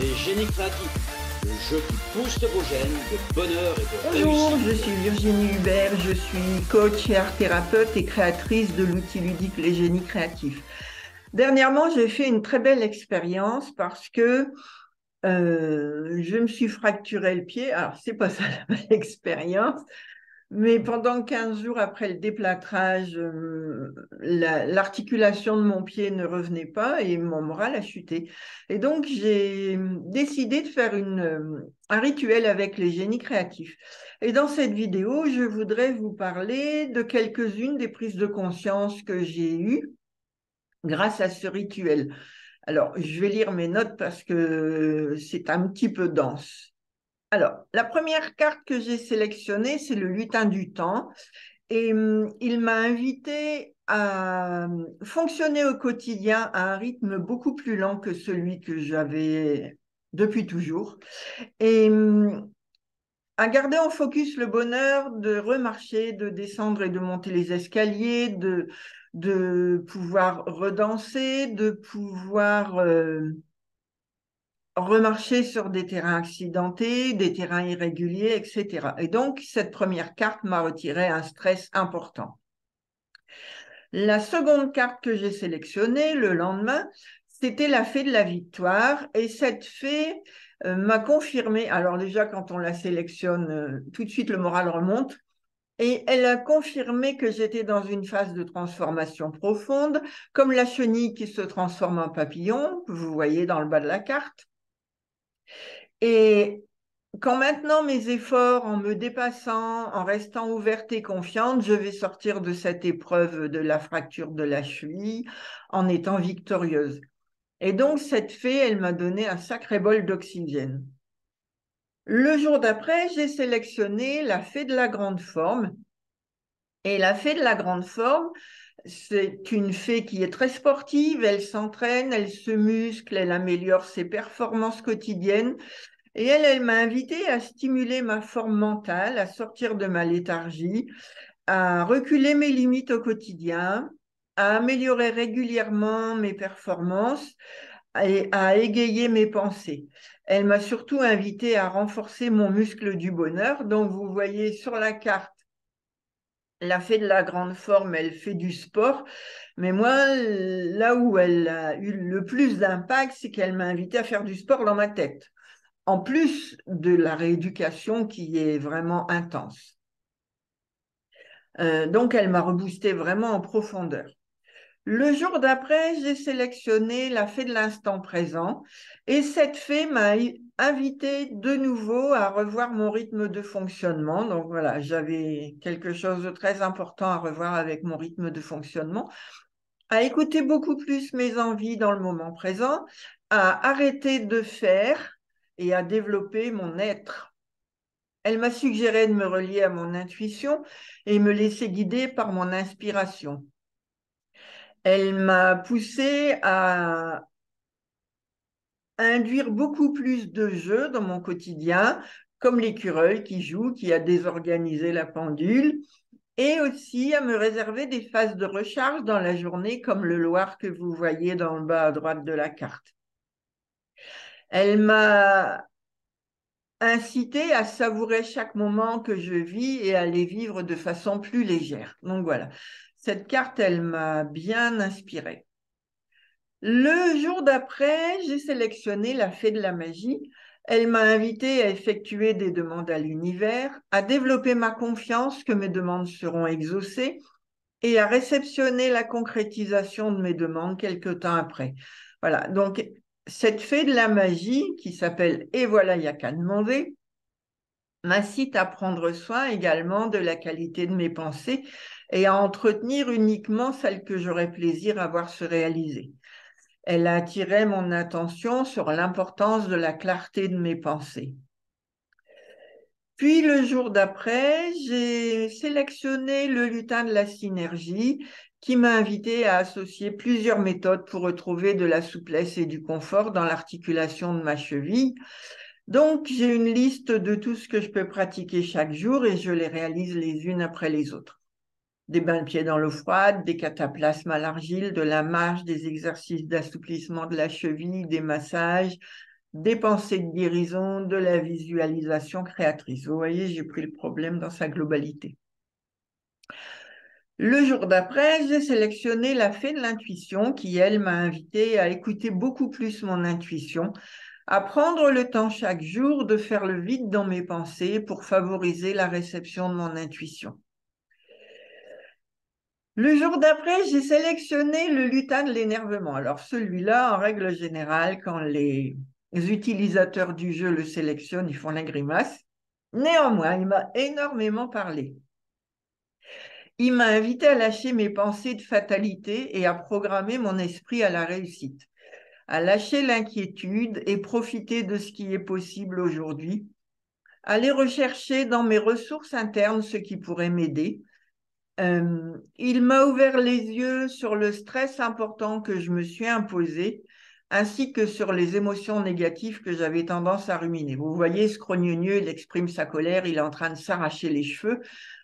Les génies créatifs, le jeu qui booste vos gènes de bonheur et de Bonjour, réussite. je suis Virginie Hubert, je suis coach et art thérapeute et créatrice de l'outil ludique Les Génies Créatifs. Dernièrement, j'ai fait une très belle expérience parce que je me suis fracturé le pied. Alors, c'est pas ça la belle expérience, mais pendant 15 jours après le déplâtrage, l'articulation de mon pied ne revenait pas et mon moral a chuté. Et donc, j'ai décidé de faire un rituel avec les génies créatifs. Et dans cette vidéo, je voudrais vous parler de quelques-unes des prises de conscience que j'ai eues grâce à ce rituel. Alors, je vais lire mes notes parce que c'est un petit peu dense. Alors, la première carte que j'ai sélectionnée, c'est le lutin du temps. Et il m'a invité à fonctionner au quotidien à un rythme beaucoup plus lent que celui que j'avais depuis toujours. Et à garder en focus le bonheur de remarcher, de descendre et de monter les escaliers, de pouvoir redanser, de pouvoir remarcher sur des terrains accidentés, des terrains irréguliers, etc. Et donc, cette première carte m'a retiré un stress important. La seconde carte que j'ai sélectionnée le lendemain, c'était la fée de la victoire. Et cette fée m'a confirmé, alors déjà quand on la sélectionne, tout de suite le moral remonte. Et elle a confirmé que j'étais dans une phase de transformation profonde, comme la chenille qui se transforme en papillon, que vous voyez dans le bas de la carte. Et quand maintenant mes efforts, en me dépassant, en restant ouverte et confiante, je vais sortir de cette épreuve de la fracture de la cheville en étant victorieuse. Et donc cette fée, elle m'a donné un sacré bol d'oxygène. Le jour d'après, j'ai sélectionné la fée de la grande forme. Et la fée de la grande forme, c'est une fée qui est très sportive, elle s'entraîne, elle se muscle, elle améliore ses performances quotidiennes. Et elle m'a invitée à stimuler ma forme mentale, à sortir de ma léthargie, à reculer mes limites au quotidien, à améliorer régulièrement mes performances et à égayer mes pensées. Elle m'a surtout invitée à renforcer mon muscle du bonheur. Donc, vous voyez sur la carte, la fée de la grande forme, elle fait du sport. Mais moi, là où elle a eu le plus d'impact, c'est qu'elle m'a invitée à faire du sport dans ma tête, en plus de la rééducation qui est vraiment intense. Donc, elle m'a reboosté vraiment en profondeur. Le jour d'après, j'ai sélectionné la fée de l'instant présent et cette fée m'a invité de nouveau à revoir mon rythme de fonctionnement. Donc voilà, j'avais quelque chose de très important à revoir avec mon rythme de fonctionnement, à écouter beaucoup plus mes envies dans le moment présent, à arrêter de faire et à développer mon être. Elle m'a suggéré de me relier à mon intuition et me laisser guider par mon inspiration. Elle m'a poussé à induire beaucoup plus de jeux dans mon quotidien, comme l'écureuil qui joue, qui a désorganisé la pendule, et aussi à me réserver des phases de recharge dans la journée, comme le Loir que vous voyez dans le bas à droite de la carte. Elle m'a incité à savourer chaque moment que je vis et à les vivre de façon plus légère. Donc voilà, cette carte, elle m'a bien inspirée. Le jour d'après, j'ai sélectionné la fée de la magie. Elle m'a invité à effectuer des demandes à l'univers, à développer ma confiance que mes demandes seront exaucées et à réceptionner la concrétisation de mes demandes quelque temps après. Voilà, donc cette fée de la magie qui s'appelle Et voilà, il n'y a qu'à demander, m'incite à prendre soin également de la qualité de mes pensées et à entretenir uniquement celles que j'aurai plaisir à voir se réaliser. Elle a attiré mon attention sur l'importance de la clarté de mes pensées. Puis le jour d'après, j'ai sélectionné le lutin de la synergie qui m'a invité à associer plusieurs méthodes pour retrouver de la souplesse et du confort dans l'articulation de ma cheville. Donc, j'ai une liste de tout ce que je peux pratiquer chaque jour et je les réalise les unes après les autres. Des bains de pieds dans l'eau froide, des cataplasmes à l'argile, de la marche, des exercices d'assouplissement de la cheville, des massages, des pensées de guérison, de la visualisation créatrice. Vous voyez, j'ai pris le problème dans sa globalité. Le jour d'après, j'ai sélectionné la fée de l'intuition qui, elle, m'a invité à écouter beaucoup plus mon intuition, à prendre le temps chaque jour de faire le vide dans mes pensées pour favoriser la réception de mon intuition. Le jour d'après, j'ai sélectionné le lutin de l'énervement. Alors celui-là, en règle générale, quand les utilisateurs du jeu le sélectionnent, ils font la grimace. Néanmoins, il m'a énormément parlé. Il m'a invité à lâcher mes pensées de fatalité et à programmer mon esprit à la réussite, à lâcher l'inquiétude et profiter de ce qui est possible aujourd'hui, aller rechercher dans mes ressources internes ce qui pourrait m'aider. Il m'a ouvert les yeux sur le stress important que je me suis imposé, ainsi que sur les émotions négatives que j'avais tendance à ruminer. Vous voyez, ce crogneux, il exprime sa colère, il est en train de s'arracher les cheveux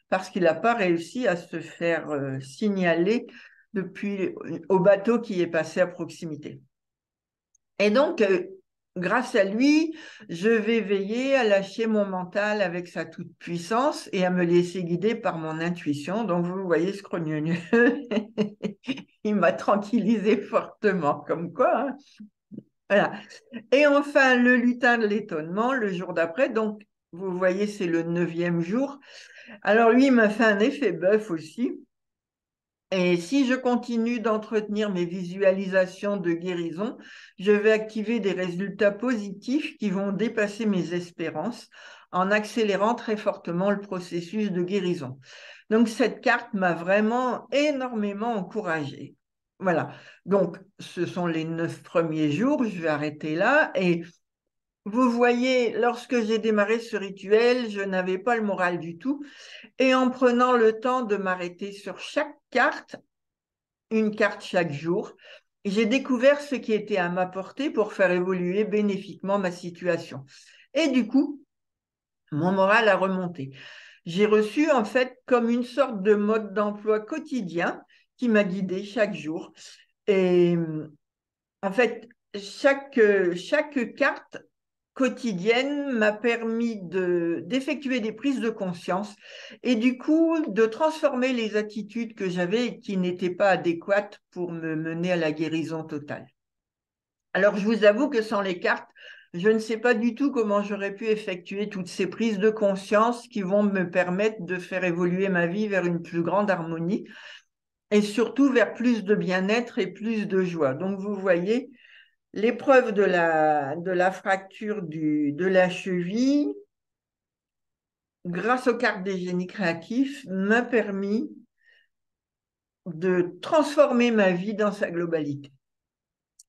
parce qu'il n'a pas réussi à se faire signaler depuis au bateau qui est passé à proximité. Et donc, grâce à lui, je vais veiller à lâcher mon mental avec sa toute-puissance et à me laisser guider par mon intuition. Donc, vous voyez ce crogneux, il m'a tranquillisé fortement, comme quoi. Hein. Voilà. Et enfin, le lutin de l'étonnement, le jour d'après. Donc, vous voyez, c'est le 9e jour. Alors, lui, il m'a fait un effet bœuf aussi. Et si je continue d'entretenir mes visualisations de guérison, je vais activer des résultats positifs qui vont dépasser mes espérances en accélérant très fortement le processus de guérison. Donc, cette carte m'a vraiment énormément encouragée. Voilà. Donc, ce sont les 9 premiers jours. Je vais arrêter là. Et vous voyez, lorsque j'ai démarré ce rituel, je n'avais pas le moral du tout. Et en prenant le temps de m'arrêter sur chaque carte, une carte chaque jour, j'ai découvert ce qui était à ma portée pour faire évoluer bénéfiquement ma situation. Et du coup, mon moral a remonté. J'ai reçu en fait comme une sorte de mode d'emploi quotidien qui m'a guidée chaque jour. Et en fait, chaque carte quotidienne m'a permis d'effectuer des prises de conscience et du coup de transformer les attitudes que j'avais et qui n'étaient pas adéquates pour me mener à la guérison totale. Alors, je vous avoue que sans les cartes, je ne sais pas du tout comment j'aurais pu effectuer toutes ces prises de conscience qui vont me permettre de faire évoluer ma vie vers une plus grande harmonie et surtout vers plus de bien-être et plus de joie. Donc, vous voyez, l'épreuve de la fracture de la cheville, grâce aux cartes des génies créatifs, m'a permis de transformer ma vie dans sa globalité.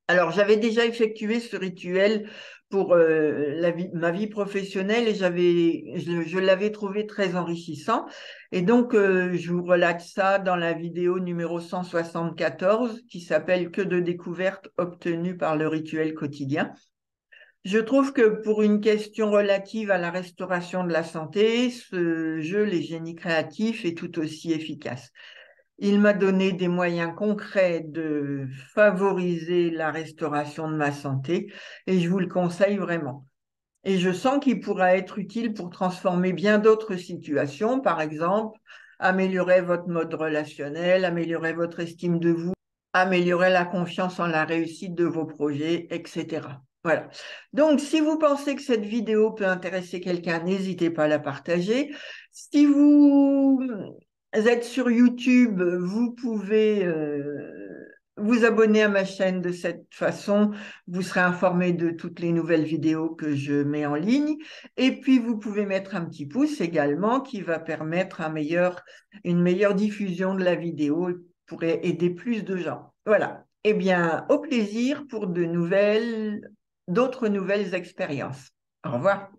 Alors, j'avais déjà effectué ce rituel pour ma vie professionnelle et je l'avais trouvé très enrichissant. Et donc, je vous relate ça dans la vidéo numéro 174 qui s'appelle « Que de découvertes obtenues par le rituel quotidien ». Je trouve que pour une question relative à la restauration de la santé, ce jeu, les génies créatifs, est tout aussi efficace. Il m'a donné des moyens concrets de favoriser la restauration de ma santé et je vous le conseille vraiment. Et je sens qu'il pourra être utile pour transformer bien d'autres situations, par exemple, améliorer votre mode relationnel, améliorer votre estime de vous, améliorer la confiance en la réussite de vos projets, etc. Voilà. Donc, si vous pensez que cette vidéo peut intéresser quelqu'un, n'hésitez pas à la partager. Si vous êtes sur YouTube, vous pouvez vous abonner à ma chaîne de cette façon. Vous serez informé de toutes les nouvelles vidéos que je mets en ligne. Et puis, vous pouvez mettre un petit pouce également qui va permettre une meilleure diffusion de la vidéo et pourrait aider plus de gens. Voilà. Eh bien, au plaisir pour d'autres nouvelles expériences. Au revoir.